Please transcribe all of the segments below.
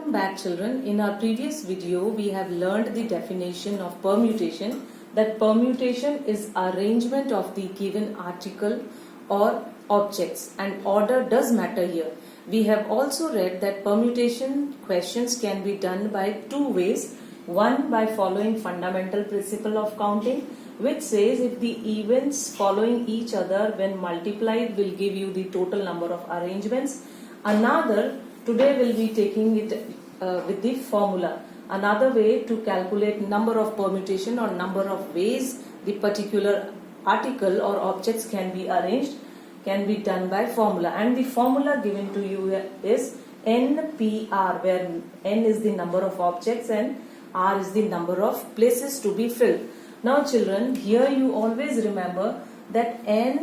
Welcome back, children. In our previous video, we have learned the definition of permutation. That permutation is arrangement of the given article or objects, and order does matter here. We have also read that permutation questions can be done by two ways. One, by following fundamental principle of counting, which says if the events following each other when multiplied will give you the total number of arrangements. Another, today we'll be taking it with the formula. Another way to calculate number of permutation or number of ways the particular article or objects can be arranged can be done by formula. And the formula given to you is NPR, where N is the number of objects and R is the number of places to be filled. Now children, here you always remember that R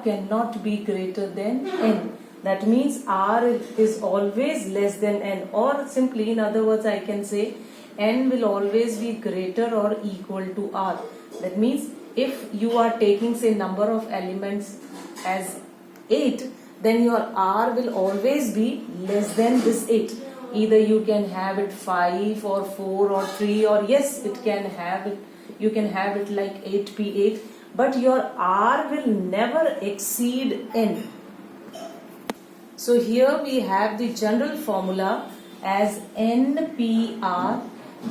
cannot be greater than N. That means R is always less than N, or simply in other words I can say N will always be greater or equal to R. That means if you are taking say number of elements as 8, then your R will always be less than this 8. Either you can have it 5 or 4 or 3, or yes, you can have it like 8p8, but your R will never exceed N. So here we have the general formula as NPR.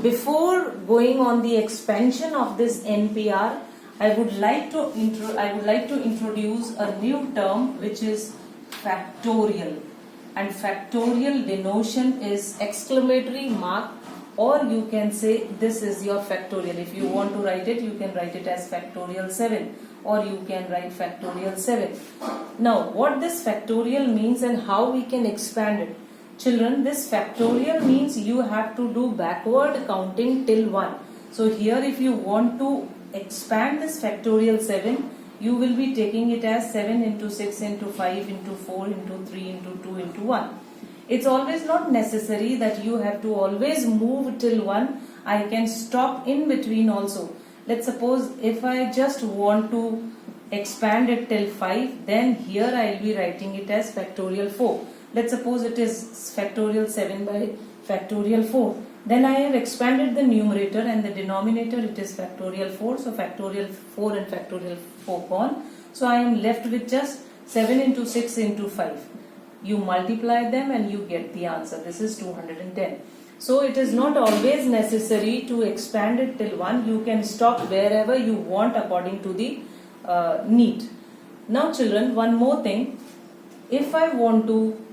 Before going on the expansion of this NPR, I would like to introduce a new term, which is factorial. And factorial denotion is exclamatory mark, or you can say this is your factorial. If you want to write it, you can write it as factorial 7, or you can write factorial 7. Now, what this factorial means and how we can expand it. Children, this factorial means you have to do backward counting till 1. So here if you want to expand this factorial 7, you will be taking it as 7 into 6 into 5 into 4 into 3 into 2 into 1. It's always not necessary that you have to always move till 1. I can stop in between also. Let's suppose if I just want to expand it till 5, then here I will be writing it as factorial 4. Let's suppose it is factorial 7 by factorial 4. Then I have expanded the numerator and the denominator, it is factorial 4. So factorial 4 and factorial 4 gone. So I am left with just 7 into 6 into 5. You multiply them and you get the answer. This is 210. So it is not always necessary to expand it till 1. You can stop wherever you want according to the need. Now children, one more thing. If I want to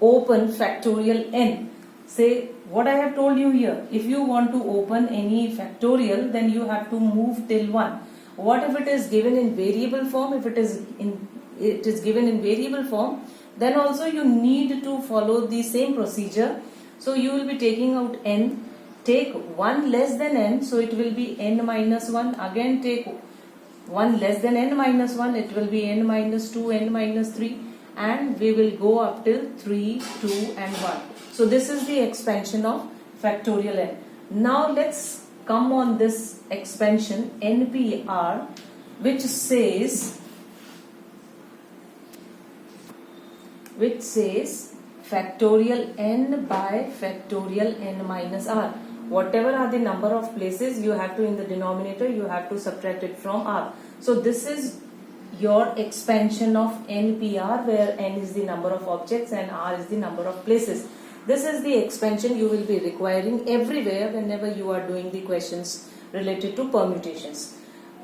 open factorial n, say what I have told you here, if you want to open any factorial, then you have to move till 1. What if it is given in variable form? If it is given in variable form, then also you need to follow the same procedure. So you will be taking out n, take 1 less than n, so it will be n minus 1. Again take 1 less than n minus 1, it will be n minus 2, n minus 3, and we will go up till 3, 2 and 1. So this is the expansion of factorial n. Now let's come on this expansion NPR, which says factorial n by factorial n minus r. Whatever are the number of places, you have to, in the denominator, you have to subtract it from r. So this is your expansion of NPR, where n is the number of objects and r is the number of places. This is the expansion you will be requiring everywhere whenever you are doing the questions related to permutations.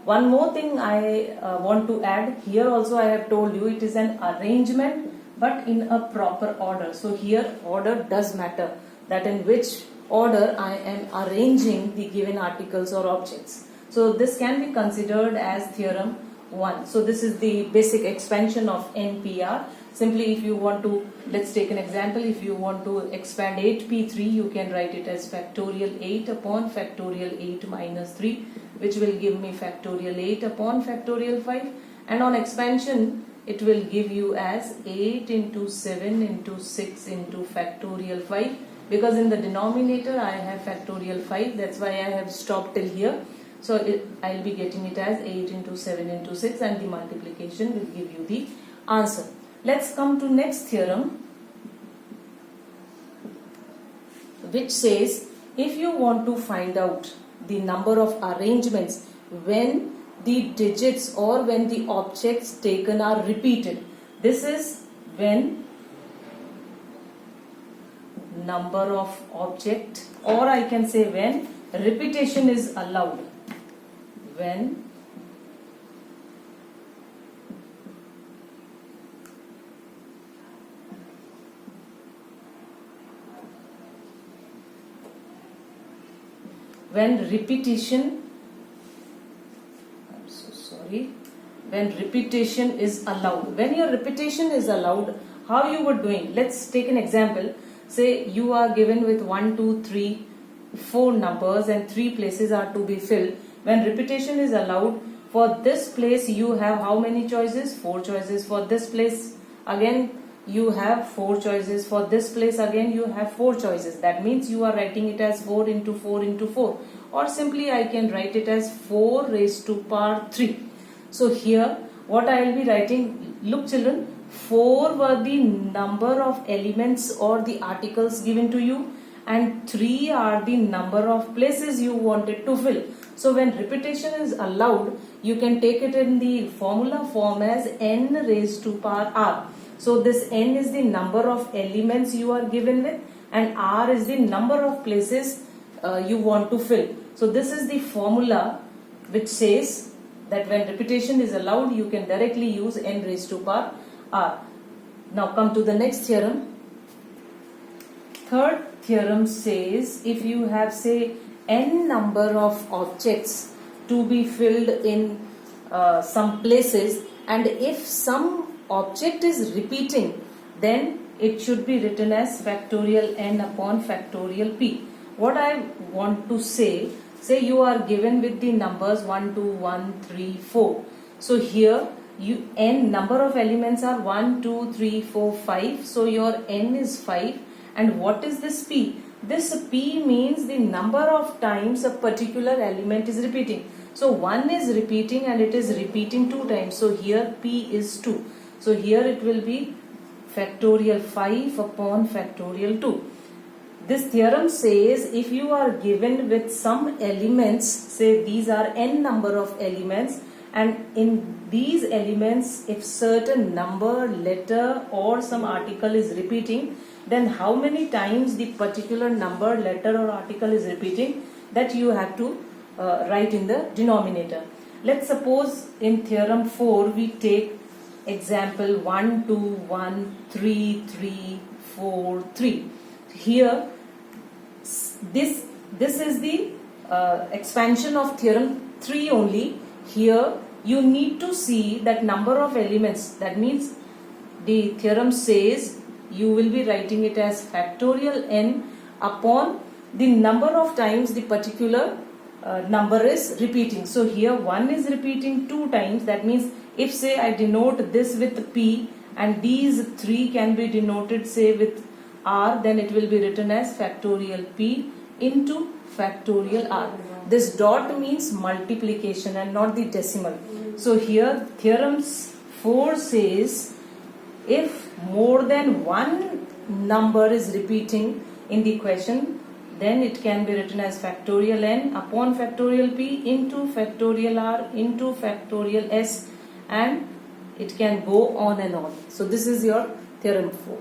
One more thing I want to add. Here also I have told you it is an arrangement, but in a proper order. So here order does matter, that in which order I am arranging the given articles or objects. So this can be considered as theorem 1. So this is the basic expansion of NPR. Simply if you want to, let's take an example, if you want to expand 8p3, you can write it as factorial 8 upon factorial 8 minus 3, which will give me factorial 8 upon factorial 5. And on expansion, it will give you as 8 into 7 into 6 into factorial 5. Because in the denominator I have factorial 5, that's why I have stopped till here. So I'll be getting it as 8 into 7 into 6 and the multiplication will give you the answer. Let's come to next theorem, which says if you want to find out the number of arrangements when the digits or when the objects taken are repeated. This is when number of object, or I can say when repetition is allowed. When repetition, I'm so sorry, when repetition is allowed. When your repetition is allowed, how you were doing? Let's take an example. Say you are given with 1, 2, 3, 4 numbers and 3 places are to be filled. When repetition is allowed, for this place you have how many choices? 4 choices. For this place again you have 4 choices. For this place again you have 4 choices. That means you are writing it as 4 into 4 into 4, or simply I can write it as 4 raised to power 3. So here what I will be writing, look children, 4 were the number of elements or the articles given to you, and 3 are the number of places you wanted to fill. So when repetition is allowed, you can take it in the formula form as n raised to power r. So this n is the number of elements you are given with, and r is the number of places you want to fill. So this is the formula which says that when repetition is allowed, you can directly use n raised to power r. Now come to the next theorem. Third theorem says if you have say n number of objects to be filled in some places, and if some object is repeating, then it should be written as factorial n upon factorial p. What I want to say you are given with the numbers 1, 2, 1, 3, 4. So here you n number of elements are 1, 2, 3, 4, 5. So your n is 5. And what is this p? This p means the number of times a particular element is repeating. So 1 is repeating and it is repeating 2 times. So here p is 2. So here it will be factorial 5 upon factorial 2. This theorem says if you are given with some elements, say these are n number of elements, and in these elements if certain number, letter or some article is repeating, then how many times the particular number, letter or article is repeating, that you have to write in the denominator. Let's suppose in theorem 4 we take example 1, 2, 1, 3, 3, 4, 3. Here this is the expansion of theorem 3 only. Here you need to see that number of elements. That means the theorem says you will be writing it as factorial n upon the number of times the particular number is repeating. So here 1 is repeating 2 times. That means if say I denote this with p and these 3 can be denoted say with r, then it will be written as factorial p into factorial r. This dot means multiplication and not the decimal. So here theorem 4 says if more than one number is repeating in the question, then it can be written as factorial n upon factorial p into factorial r into factorial s, and it can go on and on. So this is your theorem 4.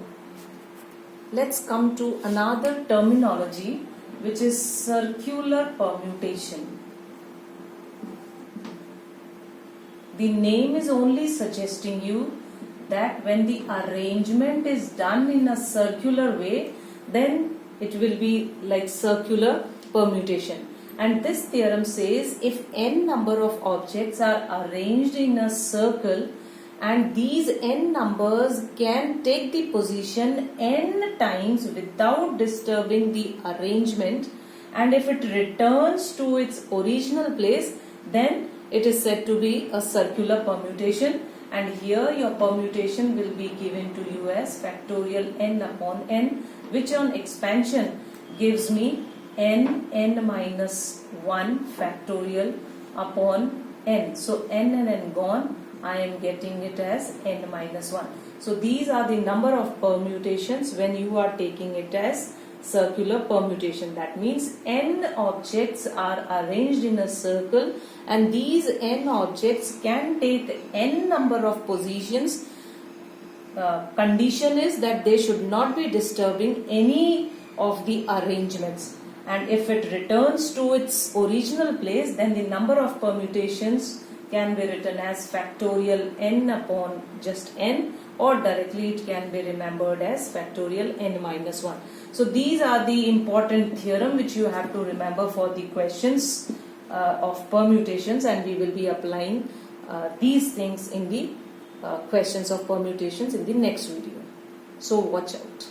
Let's come to another terminology, which is circular permutation. The name is only suggesting you that when the arrangement is done in a circular way, then it will be like circular permutation. And this theorem says if n number of objects are arranged in a circle and these n numbers can take the position n times without disturbing the arrangement, and if it returns to its original place, then it is said to be a circular permutation. And here your permutation will be given to you as factorial n upon n, which on expansion gives me n minus 1 factorial upon n. So n and n gone, I am getting it as n minus 1. So these are the number of permutations when you are taking it as circular permutation. That means n objects are arranged in a circle, and these n objects can take n number of positions. Condition is that they should not be disturbing any of the arrangements, and if it returns to its original place, then the number of permutations can be written as factorial n upon just n, or directly it can be remembered as factorial n minus 1. So these are the important theorem which you have to remember for the questions of permutations, and we will be applying these things in the questions of permutations in the next video. So watch out.